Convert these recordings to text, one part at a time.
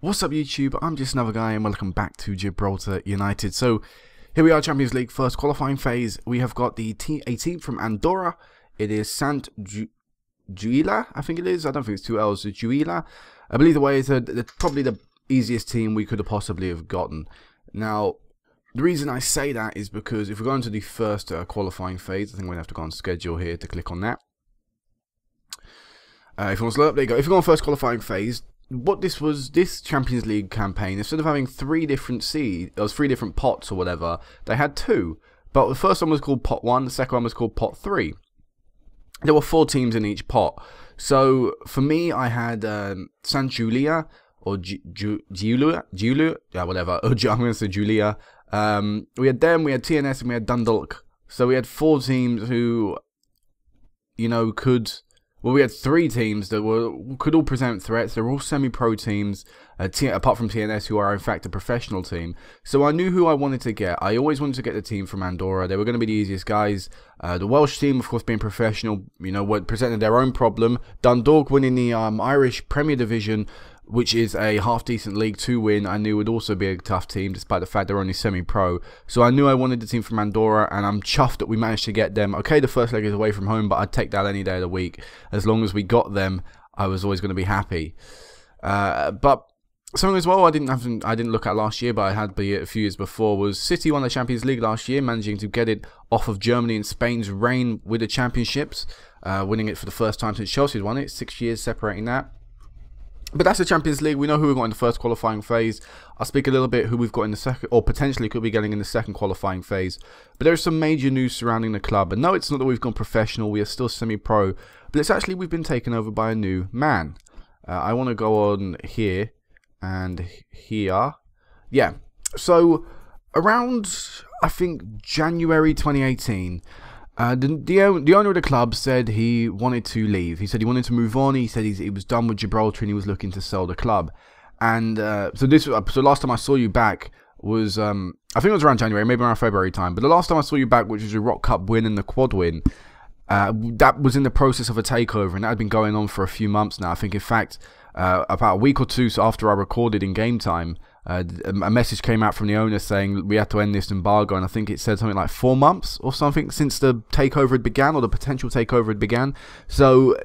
What's up YouTube, I'm just another guy and welcome back to Gibraltar United. So here we are, Champions League first qualifying phase. We have got a team from Andorra. It is Sant Juila, I think it is. I don't think it's two L's, it's Juila. I believe the way is probably the easiest team we could have possibly have gotten. Now, the reason I say that is because if we're going to the first qualifying phase, I think we're going to have to go on schedule here to click on that. If you want to slow up, there you go. If you go on first qualifying phase, what this Champions League campaign, instead of having three different pots or whatever, they had two. But the first one was called Pot 1, the second one was called Pot 3. There were 4 teams in each pot. So for me, I had Sant Julia or Giulia, yeah, whatever. I'm going to say Julia. We had them, we had TNS, and we had Dundalk. So we had 4 teams who, you know, could. Well, we had 3 teams that could all present threats. They're all semi-pro teams, apart from TNS, who are in fact a professional team. So I knew who I wanted to get. I always wanted to get the team from Andorra. They were going to be the easiest guys. The Welsh team, of course, being professional, you know, presented their own problem. Dundalk winning the Irish Premier Division, which is a half-decent League 2 win, I knew would also be a tough team, despite the fact they're only semi-pro. So I knew I wanted the team from Andorra, and I'm chuffed that we managed to get them. Okay, the first leg is away from home, but I'd take that any day of the week. As long as we got them, I was always going to be happy. But something as well I didn't look at last year, but I had a few years before, was City won the Champions League last year, managing to get it off of Germany and Spain's reign with the championships, winning it for the first time since Chelsea won it. 6 years separating that. But that's the Champions League. We know who we've got in the first qualifying phase. I'll speak a little bit who we've got in the second, or potentially could be getting in the second qualifying phase. But there's some major news surrounding the club. And no, it's not that we've gone professional. We are still semi-pro. But it's actually we've been taken over by a new man. I want to go on here and here. Yeah. So around, I think, January 2018... the owner of the club said he wanted to leave. He said he wanted to move on. He said he was done with Gibraltar and he was looking to sell the club. And so last time I saw you back was I think it was around January, maybe around February time. But the last time I saw you back, which was a Rock Cup win and the quad win, that was in the process of a takeover, and that had been going on for a few months now. I think in fact about a week or two after I recorded in game time, a message came out from the owner saying we had to end this embargo, and I think it said something like 4 months or something since the takeover had began, or the potential takeover had began. So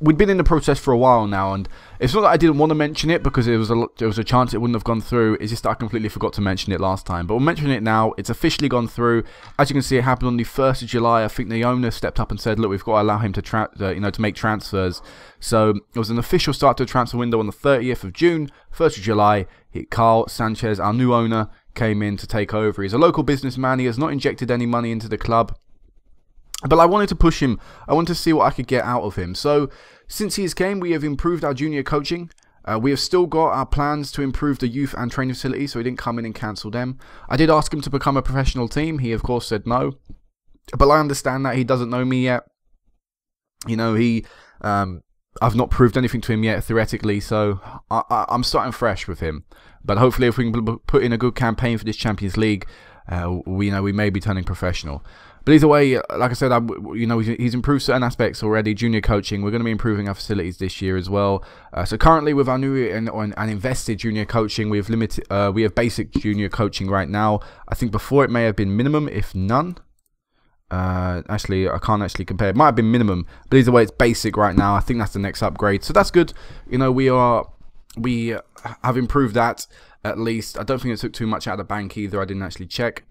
we'd been in the process for a while now, and it's not that I didn't want to mention it because there was a chance it wouldn't have gone through. It's just that I completely forgot to mention it last time. But we'll mention it now. It's officially gone through. As you can see, it happened on the 1st of July. I think the owner stepped up and said, look, we've got to allow him to to make transfers. So it was an official start to the transfer window on the 30th of June. 1st of July, Carl Sanchez, our new owner, came in to take over. He's a local businessman. He has not injected any money into the club, but I wanted to push him. I wanted to see what I could get out of him. So since he has came, we have improved our junior coaching. We have still got our plans to improve the youth and training facilities, so he didn't come in and cancel them. I did ask him to become a professional team. He, of course, said no. But I understand that he doesn't know me yet. You know, I've not proved anything to him yet, theoretically, so I'm starting fresh with him. But hopefully, if we can put in a good campaign for this Champions League, we may be turning professional. But either way, like I said, he's improved certain aspects already. Junior coaching, we're going to be improving our facilities this year as well. So currently, with our new and invested junior coaching, we have basic junior coaching right now. I think before it may have been minimum, if none. Actually, I can't actually compare. It might have been minimum, but either way, it's basic right now. I think that's the next upgrade, so that's good. You know, we have improved that at least. I don't think it took too much out of the bank either. I didn't actually check.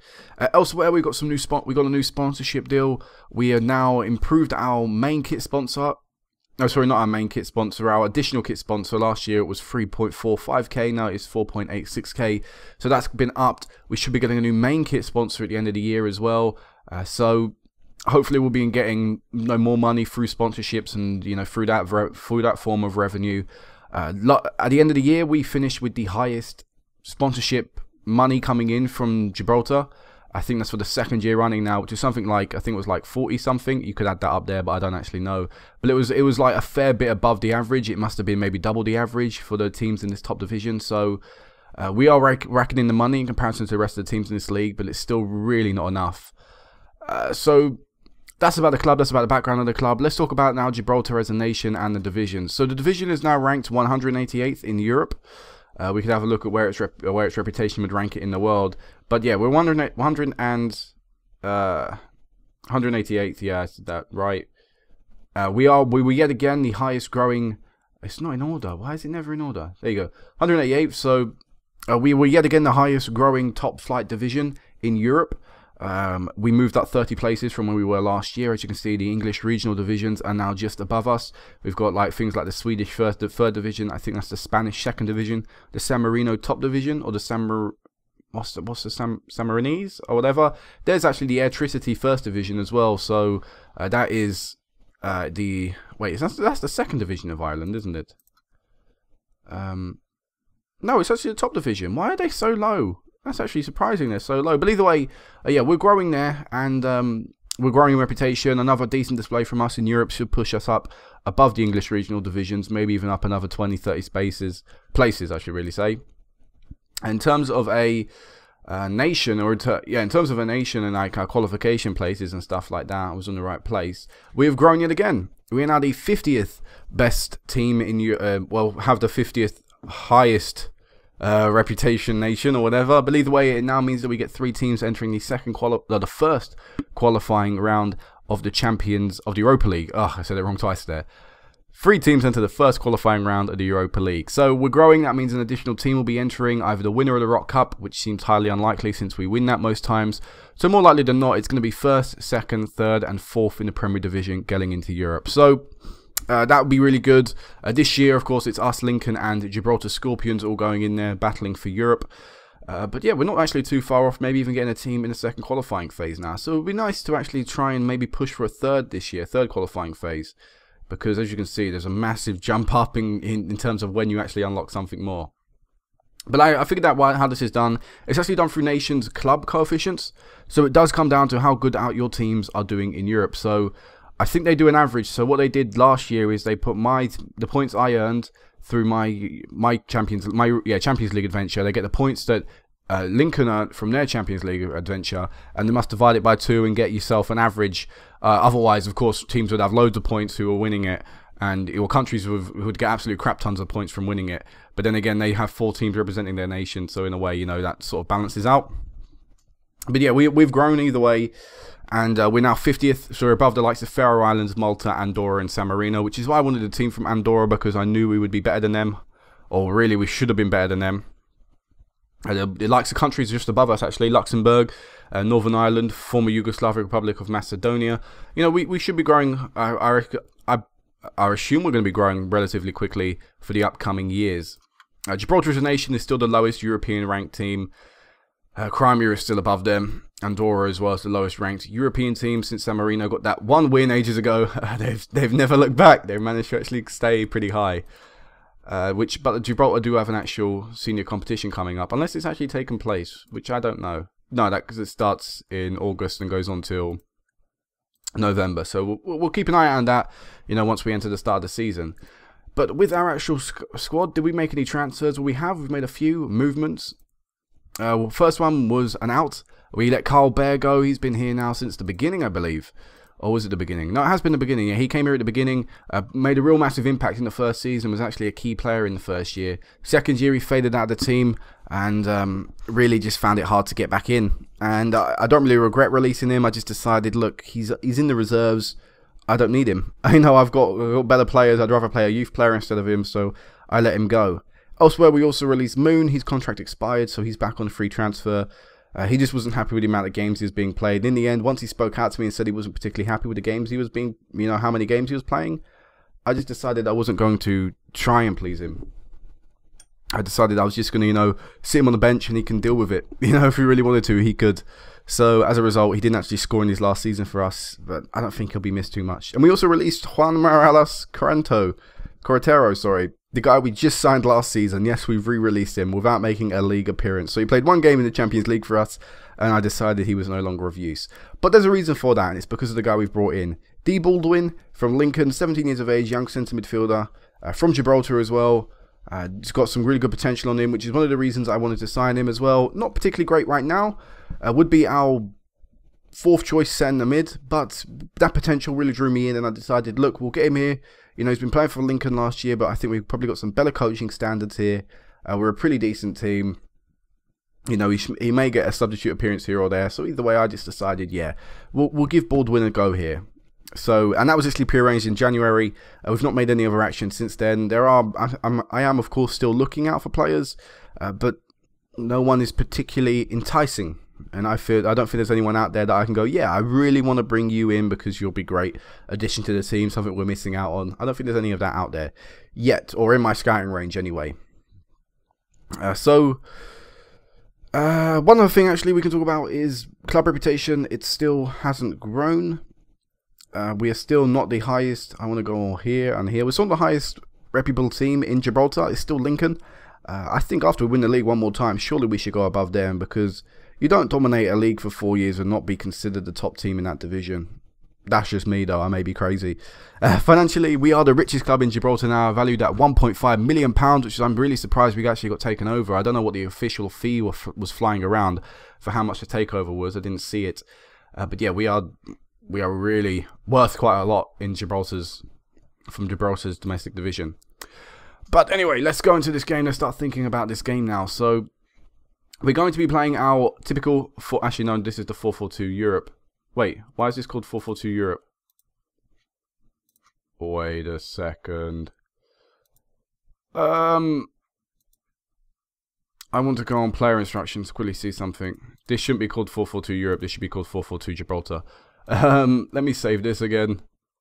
Elsewhere, we got a new sponsorship deal. We have now improved our main kit sponsor. No, sorry, not our main kit sponsor. Our additional kit sponsor. Last year it was 3.45k. Now it's 4.86k. So that's been upped. We should be getting a new main kit sponsor at the end of the year as well. So hopefully we'll be getting more money through sponsorships and through that form of revenue. At the end of the year, we finished with the highest sponsorship money coming in from Gibraltar. I think that's for the 2nd year running now, which is something like, I think it was like 40 something. You could add that up there, but I don't actually know. But it was like a fair bit above the average. It must have been maybe double the average for the teams in this top division. So we are racking in the money in comparison to the rest of the teams in this league, but it's still really not enough. So that's about the club, that's about the background of the club. Let's talk about now Gibraltar as a nation and the division. So the division is now ranked 188th in Europe. We could have a look at where its reputation would rank it in the world. But yeah, we're 188th. Yeah, I said that right. We were yet again the highest growing. It's not in order. Why is it never in order? There you go. 188th. So we were yet again the highest growing top flight division in Europe. We moved up 30 places from where we were last year. As you can see, the English regional divisions are now just above us. We've got like things like the Swedish third division. I think that's the Spanish second division, the San Marino top division, or the Samarinese or whatever. There's actually the Airtricity first division as well. So that is that's the second division of Ireland, isn't it? No, it's actually the top division. Why are they so low? That's actually surprising they're so low. But either way, yeah, we're growing there, and we're growing in reputation. Another decent display from us in Europe should push us up above the English regional divisions, maybe even up another 20, 30 places, I should really say. In terms of a nation, in terms of a nation and like our qualification places and stuff like that, I was in the right place. We have grown yet again. We are now the 50th best team in Europe. Well, have the 50th highest reputation nation or whatever, but either way, it now means that we get 3 teams entering the first qualifying round of the champions of the Europa League. Oh, I said it wrong twice there. 3 teams enter the first qualifying round of the Europa League. So we're growing. That means an additional team will be entering, either the winner of the Rock Cup, which seems highly unlikely since we win that most times. So more likely than not, it's going to be first, second, third, and fourth in the Premier Division getting into Europe. So that would be really good. This year, of course, it's us, Lincoln, and Gibraltar Scorpions all going in there battling for Europe. But yeah, we're not actually too far off, maybe even getting a team in the second qualifying phase now. So it would be nice to actually try and maybe push for a third this year, third qualifying phase. Because as you can see, there's a massive jump up in terms of when you actually unlock something more. But I figured out how this is done. It's actually done through nations' club coefficients. So it does come down to how good out your teams are doing in Europe. So I think they do an average. So what they did last year is they put the points I earned through my Champions League adventure. They get the points that Lincoln earned from their Champions League adventure, and they must divide it by 2 and get yourself an average. Otherwise, of course, teams would have loads of points who were winning it, and your countries would get absolute crap tons of points from winning it. But then again, they have 4 teams representing their nation, so in a way, you know, that sort of balances out. But yeah, we've grown either way. And we're now 50th, so we're above the likes of Faroe Islands, Malta, Andorra, and San Marino, which is why I wanted a team from Andorra, because I knew we would be better than them. Or really, we should have been better than them. The likes of countries just above us, actually, Luxembourg, Northern Ireland, former Yugoslav Republic of Macedonia. You know, we should be growing. I assume we're going to be growing relatively quickly for the upcoming years. Gibraltar as a nation is still the lowest European ranked team. Crimea is still above them. Andorra as well as the lowest ranked European team since San Marino got that 1 win ages ago. They've never looked back. They've managed to actually stay pretty high. But Gibraltar do have an actual senior competition coming up, unless it's actually taken place, which I don't know. No, because it starts in August and goes on till November. So we'll keep an eye out on that, you know, once we enter the start of the season. But with our actual squad, did we make any transfers? Well, we've made a few movements. First one was an out. We let Carl Bear go. He's been here now since the beginning, I believe. Or was it the beginning? No, it has been the beginning. Yeah, he came here at the beginning, made a real massive impact in the first season, was actually a key player in the first year. Second year, he faded out of the team and really just found it hard to get back in. And I don't really regret releasing him. I just decided, look, he's in the reserves. I don't need him. I know I've got better players. I'd rather play a youth player instead of him, so I let him go. Elsewhere, we also released Moon. His contract expired, so he's back on free transfer. He just wasn't happy with the amount of games he was being played. In the end, once he spoke out to me and said he wasn't particularly happy with the games he was being, you know, how many games he was playing, I just decided I wasn't going to try and please him. I decided I was just going to, you know, sit him on the bench and he can deal with it. You know, if he really wanted to, he could. So, as a result, he didn't actually score in his last season for us, but I don't think he'll be missed too much. And we also released Juan Morales Corretero, sorry. The guy we just signed last season. Yes, we've re-released him without making a league appearance. So he played 1 game in the Champions League for us, and I decided he was no longer of use. But there's a reason for that, and it's because of the guy we've brought in. D. Baldwin from Lincoln, 17 years of age, young centre midfielder, from Gibraltar as well. He's got some really good potential on him, which is one of the reasons I wanted to sign him as well. Not particularly great right now. Would be our 4th choice centre mid, but that potential really drew me in, and I decided, look, we'll get him here. You know, he's been playing for Lincoln last year, but I think we've probably got some better coaching standards here. We're a pretty decent team. You know, he may get a substitute appearance here or there. So either way, I just decided, yeah, we'll give Baldwin a go here. So, and that was actually prearranged in January. We've not made any other action since then. I am of course still looking out for players, but no one is particularly enticing. And I don't think there's anyone out there that I can go, yeah, I really want to bring you in because you'll be great addition to the team, something we're missing out on. I don't think there's any of that out there yet, or in my scouting range anyway. One other thing actually we can talk about is club reputation. It still hasn't grown. We are still not the highest. I want to go here and here. We're still the highest reputable team in Gibraltar. It's still Lincoln. I think after we win the league one more time, surely we should go above them, because you don't dominate a league for 4 years and not be considered the top team in that division. That's just me though, I may be crazy. Financially, we are the richest club in Gibraltar now, valued at £1.5 million, which is, I'm really surprised we actually got taken over. I don't know what the official fee was flying around for how much the takeover was. I didn't see it. But yeah, we are really worth quite a lot in Gibraltar's domestic division. But anyway, let's go into this game. Let's start thinking about this game now. So we're going to be playing our typical actually no, this is the 4-4-2 Europe. Wait, why is this called 4-4-2 Europe? Wait a second. I want to go on player instructions, quickly see something. This shouldn't be called 4-4-2 Europe, this should be called 4-4-2 Gibraltar. Let me save this again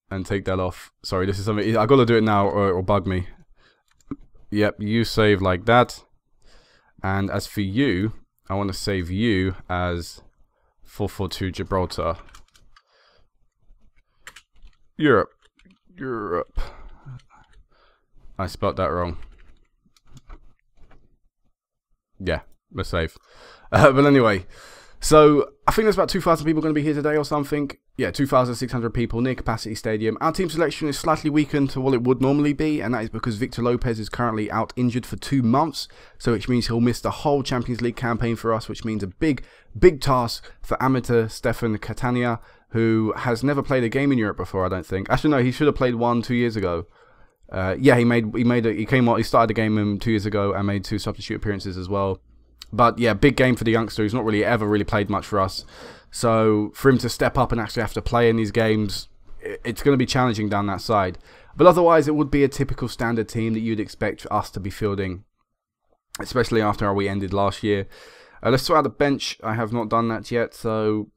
and take that off. Sorry, this is something, I gotta do it now or it'll bug me. Yep, you save like that. And as for you, I want to save you as 4-4-2 Gibraltar. Europe. I spelled that wrong. Yeah, let's save. But anyway, so I think there's about 2,000 people going to be here today or something. Yeah, 2,600 people, near capacity stadium. Our team selection is slightly weakened to what it would normally be, and that is because Victor Lopez is currently out injured for 2 months, so which means he'll miss the whole Champions League campaign for us, which means a big task for amateur Stefan Catania, who has never played a game in Europe before, I don't think. Actually, no, he should have played one 2 years ago. Yeah, he started the game 2 years ago and made 2 substitute appearances as well. But yeah, big game for the youngster who's not really played much for us. So for him to step up and actually have to play in these games, it's going to be challenging down that side. But otherwise, it would be a typical standard team that you'd expect us to be fielding, especially after how we ended last year. Let's sort out the bench. I have not done that yet, so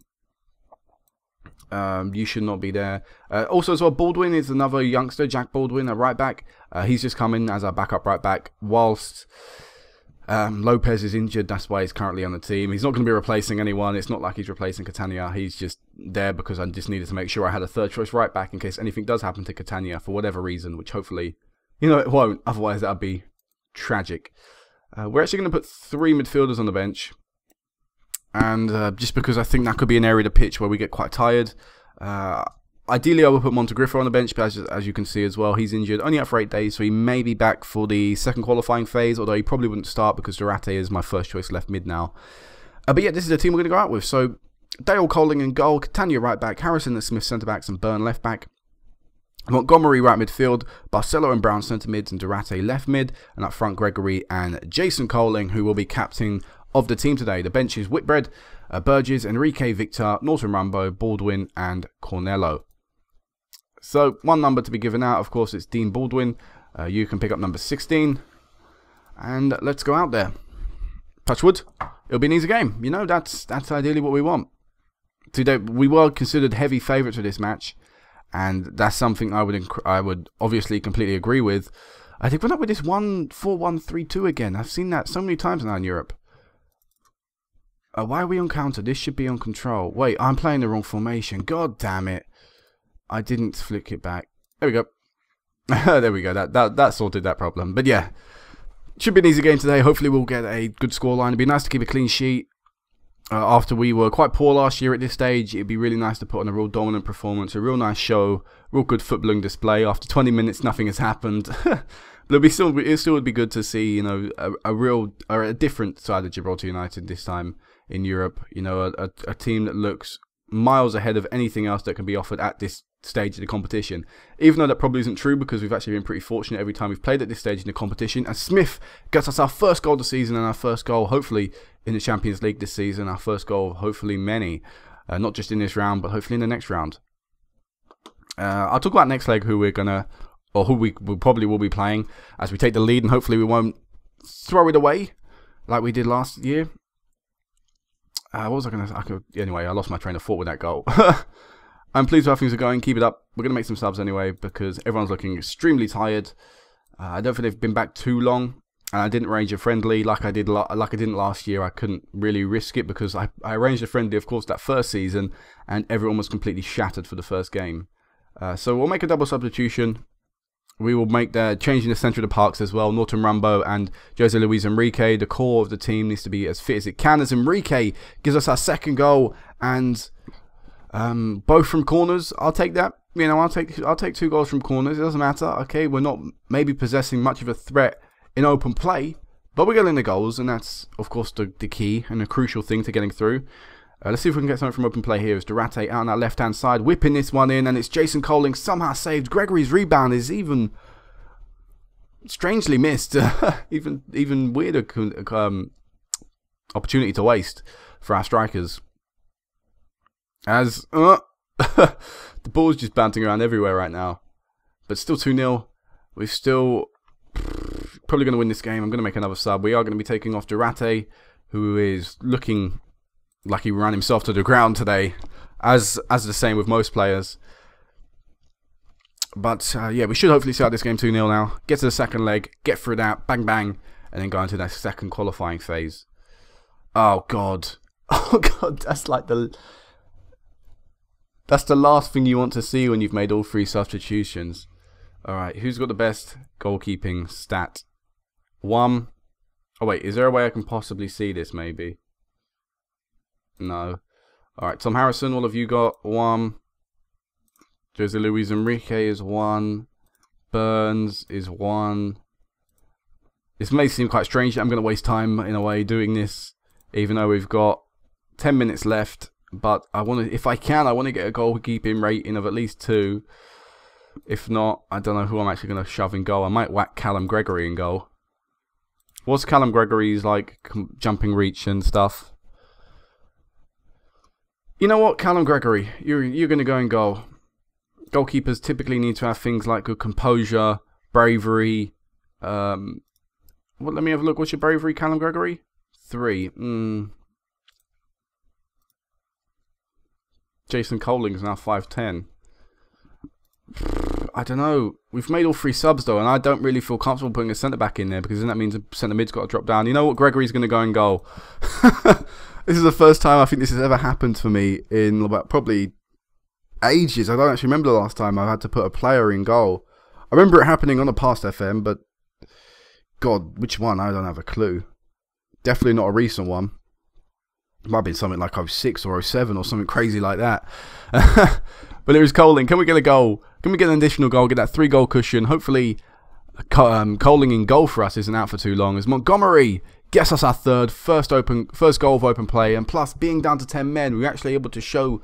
you should not be there. Also as well, Baldwin is another youngster, Jack Baldwin, a right back. He's just come in as our backup right back, whilst Lopez is injured. That's why he's currently on the team. He's not going to be replacing anyone. It's not like he's replacing Catania. He's just there because I just needed to make sure I had a third choice right back in case anything does happen to Catania for whatever reason, which hopefully, it won't. Otherwise, that would be tragic. We're actually going to put 3 midfielders on the bench. And just because I think that could be an area of the pitch where we get quite tired. Ideally, I would put Montegrifo on the bench, but as you can see as well, he's injured. Only out for 8 days, so he may be back for the second qualifying phase, although he probably wouldn't start because Durate is my first choice left mid now. But yeah, this is the team we're going to go out with. So, Dale Coling in goal, Catania right back, Harrison and Smith centre backs, and Byrne left back. Montgomery right midfield, Barcelo and Brown centre mids, and Durate left mid, and up front Gregory and Jason Coling, who will be captain of the team today. The bench is Whitbread, Burgess, Enrique, Victor, Norton Rambo, Baldwin, and Cornello. So, one number to be given out, of course, it's Dean Baldwin. You can pick up number 16. And let's go out there. Touch wood. It'll be an easy game. That's ideally what we want. Today, we were considered heavy favourites for this match. And that's something I would obviously completely agree with. I think we're not with this 1-4-1-3-2 again. I've seen that so many times now in Europe. Why are we on counter? This should be on control. Wait, I'm playing the wrong formation. God damn it. I didn't flick it back. There we go. There we go. That sorted that problem. But yeah, should be an easy game today. Hopefully we'll get a good scoreline. It'd be nice to keep a clean sheet. After we were quite poor last year at this stage, it'd be really nice to put on a real dominant performance, a real nice show, real good footballing display. After 20 minutes, nothing has happened. But it still would be good to see, a different side of Gibraltar United this time in Europe. A team that looks miles ahead of anything else that can be offered at this stage of the competition. Even though that probably isn't true, because we've actually been pretty fortunate every time we've played at this stage in the competition. And Smith gets us our first goal of the season, and our first goal, hopefully, in the Champions League this season. Our first goal, hopefully, many. Not just in this round, but hopefully in the next round. I'll talk about next leg, who we're gonna, or who we probably will be playing as we take the lead, and hopefully we won't throw it away like we did last year. What was I gonna? Anyway, I lost my train of thought with that goal. I'm pleased with how things are going. Keep it up. We're going to make some subs anyway, because everyone's looking extremely tired. I don't think they've been back too long. And I didn't arrange a friendly like I didn't last year. I couldn't really risk it, because I arranged a friendly, of course, that first season, and everyone was completely shattered for the first game. So we'll make a double substitution. We will make the change in the centre of the parks as well. Norton Rambo and Jose Luis Enrique. The core of the team needs to be as fit as it can, as Enrique gives us our second goal, and both from corners. I'll take that. You know, I'll take 2 goals from corners. It doesn't matter. Okay, we're not maybe possessing much of a threat in open play, but we're getting the goals, and that's of course the key and a crucial thing to getting through. Let's see if we can get something from open play here. It's Durate out on that left hand side, whipping this one in, and it's Jason Coling somehow saved. Gregory's rebound is even strangely missed. even weirder opportunity to waste for our strikers. As the ball's just bouncing around everywhere right now, but still 2-0. We're still probably going to win this game. I'm going to make another sub. We are going to be taking off Durate, who is looking like he ran himself to the ground today, as the same with most players. But yeah, we should hopefully see out this game 2-0 now. Get to the second leg, get through that, bang bang, and then go into that second qualifying phase. Oh god, oh god, that's the last thing you want to see when you've made all 3 substitutions. Alright, who's got the best goalkeeping stat? 1. Oh wait, is there a way I can possibly see this maybe? No. Alright, Tom Harrison, all of you got 1. Jose Luis Enrique is 1. Burns is 1. This may seem quite strange that I'm going to waste time in a way doing this, even though we've got 10 minutes left. But I want to, if I can, I want to get a goalkeeping rating of at least 2. If not, I don't know who I'm actually going to shove in goal. I might whack Callum Gregory in goal. What's Callum Gregory's like jumping reach and stuff? You know what, Callum Gregory, you're going to go in goal. Goalkeepers typically need to have things like good composure, bravery. Let me have a look. What's your bravery, Callum Gregory? 3. Jason Coling's now 5'10". I don't know. We've made all 3 subs though, and I don't really feel comfortable putting a centre back in there, because then that means the centre mid's got to drop down. You know what? Gregory's going to go in goal. This is the first time I think this has ever happened for me in about probably ages. I don't actually remember the last time I had to put a player in goal. I remember it happening on a past FM, but God, which one? I don't have a clue. Definitely not a recent one. It might have been something like 06 or 07 or something crazy like that. But it was Coling. Can we get a goal? Can we get an additional goal? Get that 3-goal cushion. Hopefully, Coling in goal for us isn't out for too long, as Montgomery gets us our first goal of open play, and plus being down to 10 men, we're actually able to show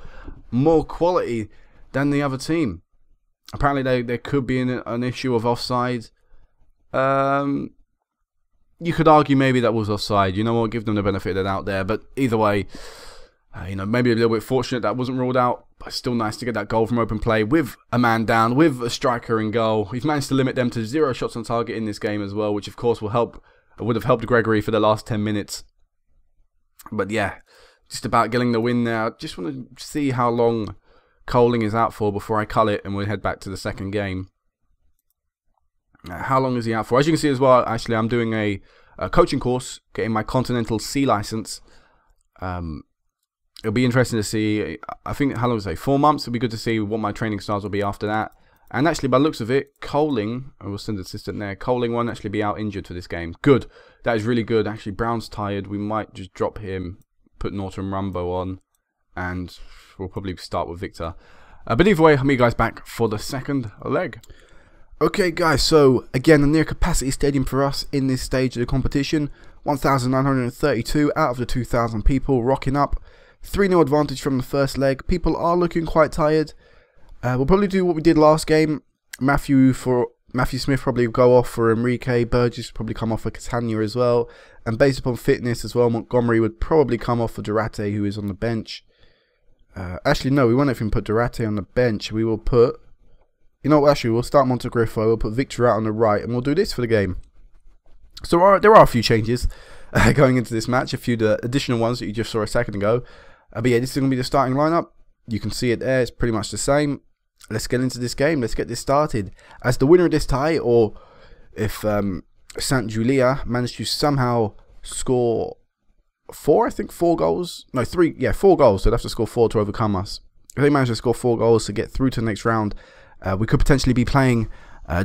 more quality than the other team. Apparently, there could be an issue of offside. You could argue maybe that was offside. You know what? Give them the benefit of the doubt there. But either way, you know, maybe a little bit fortunate that wasn't ruled out. But still nice to get that goal from open play with a man down, with a striker in goal. We've managed to limit them to 0 shots on target in this game as well, which of course would have helped Gregory for the last 10 minutes. But yeah, just about getting the win there. Just want to see how long Coling is out for before I cull it, and we'll head back to the second game. How long is he out for? As you can see as well, actually, I'm doing a coaching course, getting my Continental C license. It'll be interesting to see. I think, how long is it? 4 months. It'll be good to see what my training styles will be after that. And actually, by the looks of it, Coling, I will send the assistant there, Coling won't actually be out injured for this game. Good. That is really good. Actually, Brown's tired. We might just drop him, put Norton Rambo on, and we'll probably start with Victor. But either way, I'll meet you guys back for the second leg. Okay guys, so again, a near capacity stadium for us in this stage of the competition. 1,932 out of the 2,000 people rocking up. 3-0 advantage from the first leg. People are looking quite tired. We'll probably do what we did last game. Matthew Smith probably go off for Enrique. Burgess probably come off for Catania as well. And based upon fitness as well, Montgomery would probably come off for Durate, who is on the bench. Actually, no, we won't even put Durate on the bench. We will put... You know what, actually, we'll start Montegrifo. We'll put Victor out on the right, and we'll do this for the game. So there are a few changes going into this match. A few additional ones that you just saw a second ago. But yeah, this is going to be the starting lineup. You can see it there. It's pretty much the same. Let's get into this game. Let's get this started. As the winner of this tie, or if Sant Julia managed to somehow score 4 goals. No, 3. Yeah, 4 goals. So they'd have to score 4 to overcome us. If they manage to score 4 goals to get through to the next round, we could potentially be playing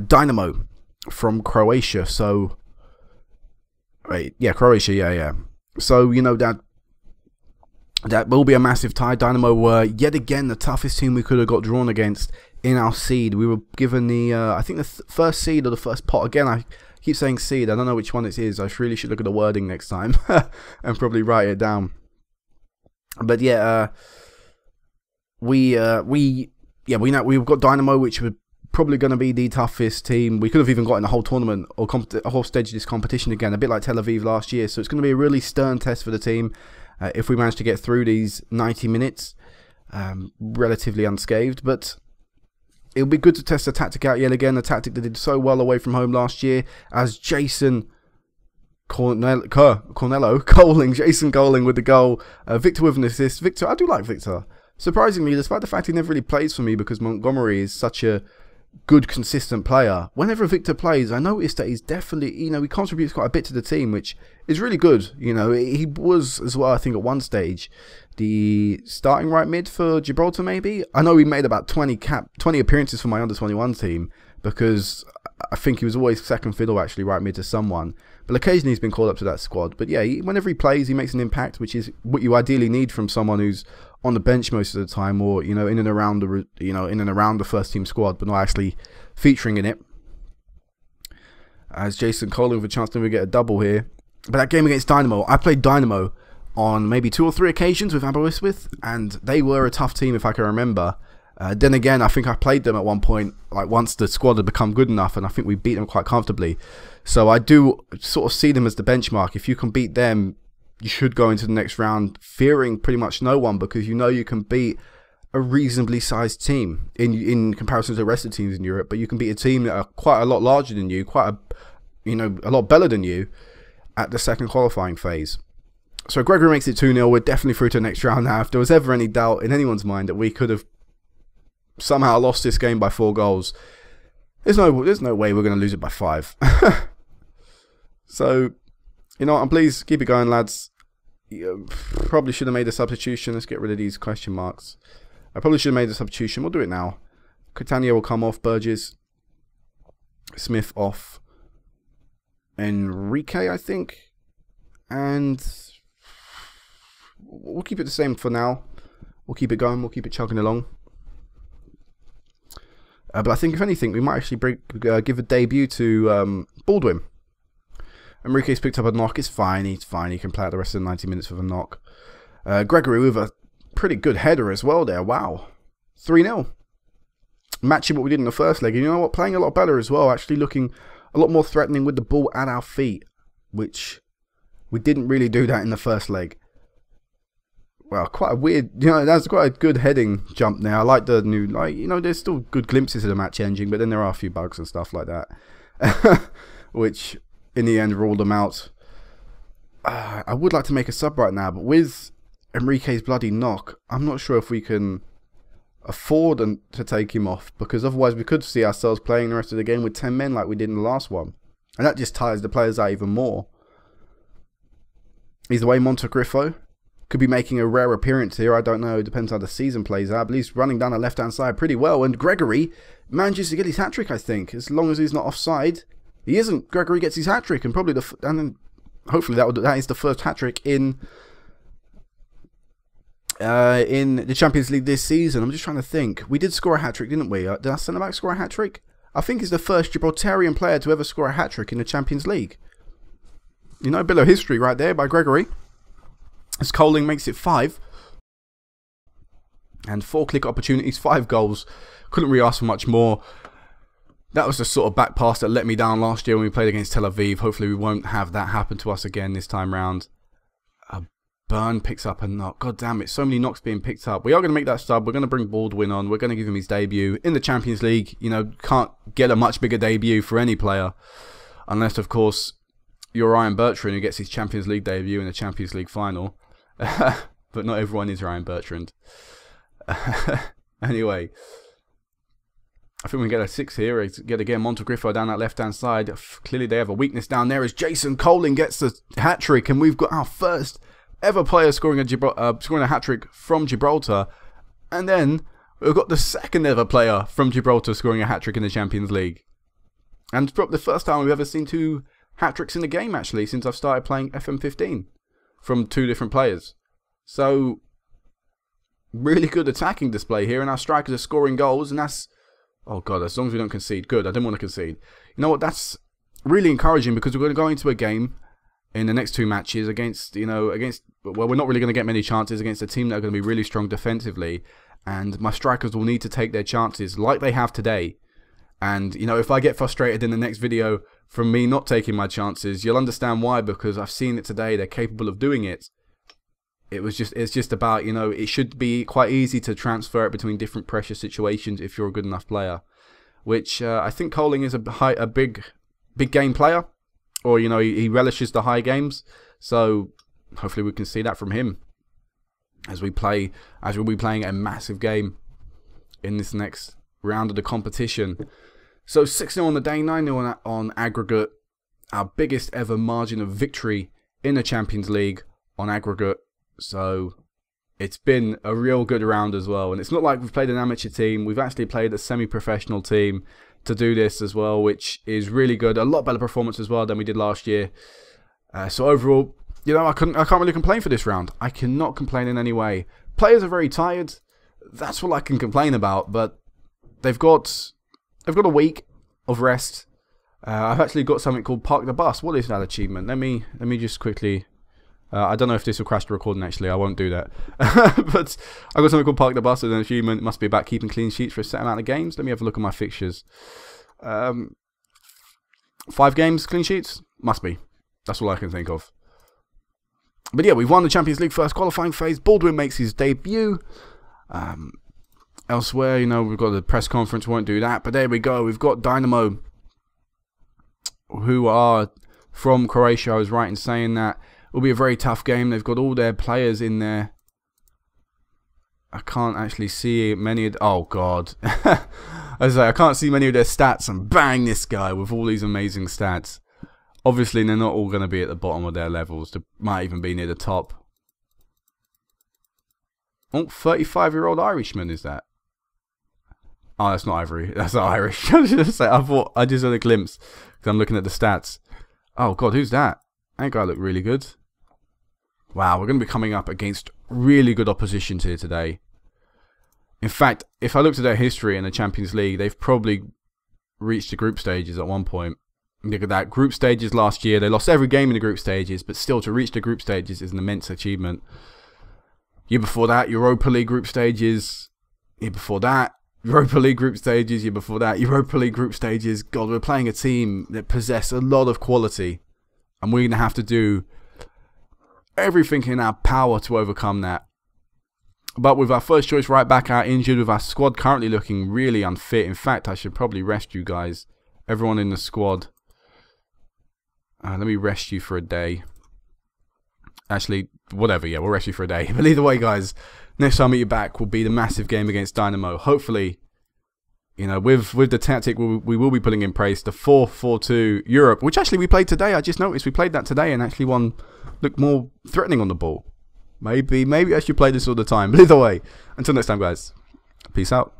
Dynamo from Croatia. So, wait, yeah, Croatia, yeah. So, you know, that will be a massive tie. Dynamo were yet again the toughest team we could have got drawn against in our seed. We were given the, I think the first seed or the first pot. Again, I keep saying seed. I don't know which one it is. I really should look at the wording next time and probably write it down. But yeah, we've got Dynamo, which were probably going to be the toughest team we could have even got in the whole tournament or a whole stage of this competition again. A bit like Tel Aviv last year. So it's going to be a really stern test for the team. If we manage to get through these 90 minutes relatively unscathed. But it'll be good to test the tactic out yet again. The tactic that did so well away from home last year, as Jason Coling with the goal. Victor with an assist. Victor, I do like Victor. Surprisingly, despite the fact he never really plays for me because Montgomery is such a good, consistent player. Whenever Victor plays, I notice that he's definitely, you know, he contributes quite a bit to the team, which is really good. You know, he was as well, I think, at one stage, the starting right mid for Gibraltar, maybe. I know he made about 20 appearances for my under-21 team because I think he was always second fiddle, actually, right mid to someone. But occasionally he's been called up to that squad. But yeah, whenever he plays, he makes an impact, which is what you ideally need from someone who's on the bench most of the time, or you know, in and around the first team squad, but not actually featuring in it. As Jason Coling with a chance to get a double here. But that game against Dynamo, I played Dynamo on maybe 2 or 3 occasions with Aberystwyth, and they were a tough team if I can remember. Then again, I think I played them at one point, like once the squad had become good enough, and I think we beat them quite comfortably. So I do sort of see them as the benchmark. If you can beat them, you should go into the next round fearing pretty much no one, because you know you can beat a reasonably sized team in comparison to the rest of the teams in Europe, but you can beat a team that are quite a lot larger than you, a lot better than you at the second qualifying phase. So Gregory makes it 2-0. We're definitely through to the next round now. If there was ever any doubt in anyone's mind that we could have somehow lost this game by 4 goals, there's no way we're going to lose it by 5. So, you know what, I'm pleased. Keep it going, lads. Probably should have made a substitution. Let's get rid of these question marks. I probably should have made a substitution. We'll do it now. Catania will come off. Burgess. Smith off. Enrique, I think. And we'll keep it the same for now. We'll keep it going. We'll keep it chugging along. But I think, if anything, we might actually give a debut to Baldwin. Enrique's picked up a knock. It's fine. He's fine. He can play out the rest of the 90 minutes with a knock. Gregory with a pretty good header as well there. Wow. 3-0. Matching what we did in the first leg. And you know what? Playing a lot better as well. Actually looking a lot more threatening with the ball at our feet, which we didn't really do that in the first leg. Well, quite a weird, that's quite a good heading jump there. I like the new, there's still good glimpses of the match engine, but then there are a few bugs and stuff like that, which in the end ruled them out. I would like to make a sub right now, but with Enrique's bloody knock, I'm not sure if we can afford to take him off, because otherwise we could see ourselves playing the rest of the game with 10 men like we did in the last one, and that just tires the players out even more. Either way, Montegrifo could be making a rare appearance here. I don't know. It depends how the season plays out. But he's running down the left-hand side pretty well. And Gregory manages to get his hat-trick, I think. As long as he's not offside. He isn't. Gregory gets his hat-trick. And probably hopefully that is the first hat-trick in the Champions League this season. I'm just trying to think. We did score a hat-trick, didn't we? Did our centre-back score a hat-trick? I think he's the first Gibraltarian player to ever score a hat-trick in the Champions League. You know, a bit of history right there by Gregory. As Coling makes it 5. And 4 click opportunities, 5 goals. Couldn't really ask for much more. That was the sort of back pass that let me down last year when we played against Tel Aviv. Hopefully we won't have that happen to us again this time round. Burn picks up a knock. God damn it, so many knocks being picked up. We are going to make that sub. We're going to bring Baldwin on. We're going to give him his debut in the Champions League. You know, can't get a much bigger debut for any player. Unless, of course, you're Ryan Bertrand who gets his Champions League debut in the Champions League final. But not everyone is Ryan Bertrand. Anyway, I think we can get a 6 here. Get again Montegriffo down that left-hand side. Clearly they have a weakness down there as Jason Colin gets the hat-trick. And we've got our first ever player scoring a hat-trick from Gibraltar. And then we've got the second ever player from Gibraltar scoring a hat-trick in the Champions League. And it's probably the first time we've ever seen 2 hat-tricks in the game, actually, since I've started playing FM15 from 2 different players. So, really good attacking display here, and our strikers are scoring goals, and that's, oh god, as long as we don't concede, good, I didn't want to concede. You know what, that's really encouraging, because we're going to go into a game in the next 2 matches against, well, we're not really going to get many chances against a team that are going to be really strong defensively, and my strikers will need to take their chances like they have today. And, you know, if I get frustrated in the next video from me not taking my chances, you'll understand why, because I've seen it today, they're capable of doing it. It's just about, you know, it should be quite easy to transfer it between different pressure situations if you're a good enough player. Which, I think Coling is a big game player. Or, you know, he relishes the high games. So, hopefully we can see that from him. As we'll be playing a massive game in this next round of the competition. So, 6-0 on the day, 9-0 on aggregate. Our biggest ever margin of victory in the Champions League on aggregate. So, it's been a real good round as well. And it's not like we've played an amateur team. We've actually played a semi-professional team to do this as well, which is really good. A lot better performance as well than we did last year. So overall, you know, I can't really complain for this round. I cannot complain in any way. Players are very tired. That's what I can complain about. But they've got a week of rest. I've actually got something called Park the Bus. What is that achievement? Let me just quickly. I don't know if this will crash the recording, actually. I won't do that. But I've got something called Park the Bus as an achievement. It must be about keeping clean sheets for a set amount of games. Let me have a look at my fixtures. 5 games, clean sheets? Must be. That's all I can think of. But yeah, we've won the Champions League first qualifying phase. Baldwin makes his debut. Elsewhere, you know, we've got the press conference. Won't do that. But there we go. We've got Dynamo, who are from Croatia. I was right in saying that. Will be a very tough game. They've got all their players in there. I can't actually see many of... Oh, God. I can't see many of their stats. And bang, this guy with all these amazing stats. Obviously, they're not all going to be at the bottom of their levels. They might even be near the top. Oh, 35-year-old Irishman is that? Oh, that's not Ivory. That's not Irish. I was going to say, I just had a glimpse. Because I'm looking at the stats. Oh, God, who's that? That guy looked really good. Wow, we're going to be coming up against really good opposition here today. In fact, if I looked at their history in the Champions League, they've probably reached the group stages at one point. Look at that. Group stages last year. They lost every game in the group stages, but still to reach the group stages is an immense achievement. Year before that, Europa League group stages. Year before that, Europa League group stages. Year before that, Europa League group stages. God, we're playing a team that possess a lot of quality. And we're going to have to do everything in our power to overcome that. But with our first choice right back out injured, with our squad currently looking really unfit. In fact, I should probably rest you guys. Everyone in the squad. Let me rest you for a day. Actually, whatever, yeah, we'll rest you for a day. But either way, guys, next time I meet you back will be the massive game against Dynamo. Hopefully, you know, with the tactic we will be putting in place, the 4-4-2 Europe, which actually we played today. I just noticed we played that today and actually looked more threatening on the ball. Maybe I should play this all the time. But either way, until next time, guys, peace out.